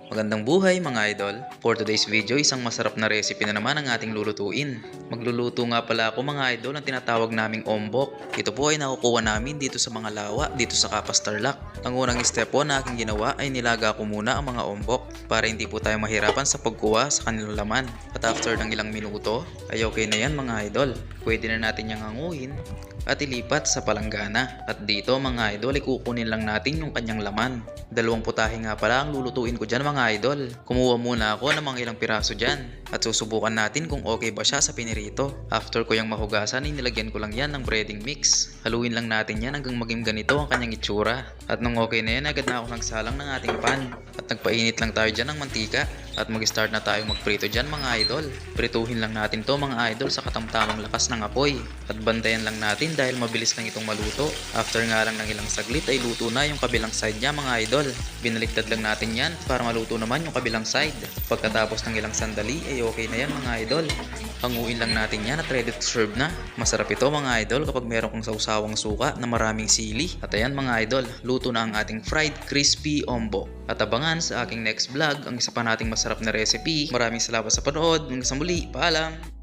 Magandang buhay mga idol! For today's video, isang masarap na recipe na naman ang ating lulutuin. Magluluto nga pala ako mga idol ng tinatawag naming ombok. Ito po ay nakukuha namin dito sa mga lawa, dito sa Kapas Tarlac. Ang unang step po na aking ginawa ay nilaga ko muna ang mga ombok para hindi po tayo mahirapan sa pagkuha sa kanilang laman. At after ng ilang minuto, ay okay na yan mga idol. Pwede na natin yang hanguin at ilipat sa palanggana. At dito mga idol ay kukunin lang natin yung kanyang laman. Dalawang putahe nga pala ang lulutuin ko dyan mga idol. Kumuha muna ako ng mga ilang piraso dyan at susubukan natin kung okay ba siya sa pinirito. After ko yung mahugasan ay nilagyan ko lang yan ng breading mix. Haluin lang natin yan hanggang maging ganito ang kanyang itsura. At nung okay na yan agad na ako nagsalang ng ating pan. At nagpainit lang tayo dyan ng mantika. At mag-start na tayong magprito dyan mga idol. Prituhin lang natin to mga idol sa katamtamang lakas ng apoy. At bantayan lang natin dahil mabilis lang itong maluto. After nga lang ng ilang saglit ay luto na yung kabilang side niya mga idol. Binaliktad lang natin yan para maluto naman yung kabilang side. Pagkatapos ng ilang sandali ay okay na yan mga idol. Hanguin lang natin yan at ready to serve na. Masarap ito mga idol kapag meron kang sausawang suka na maraming sili. At ayan mga idol, luto na ang ating fried crispy ombok. At abangan sa aking next vlog ang isa pa nating masarap na recipe. Maraming salamat sa panood. Hanggang sa muli, paalam!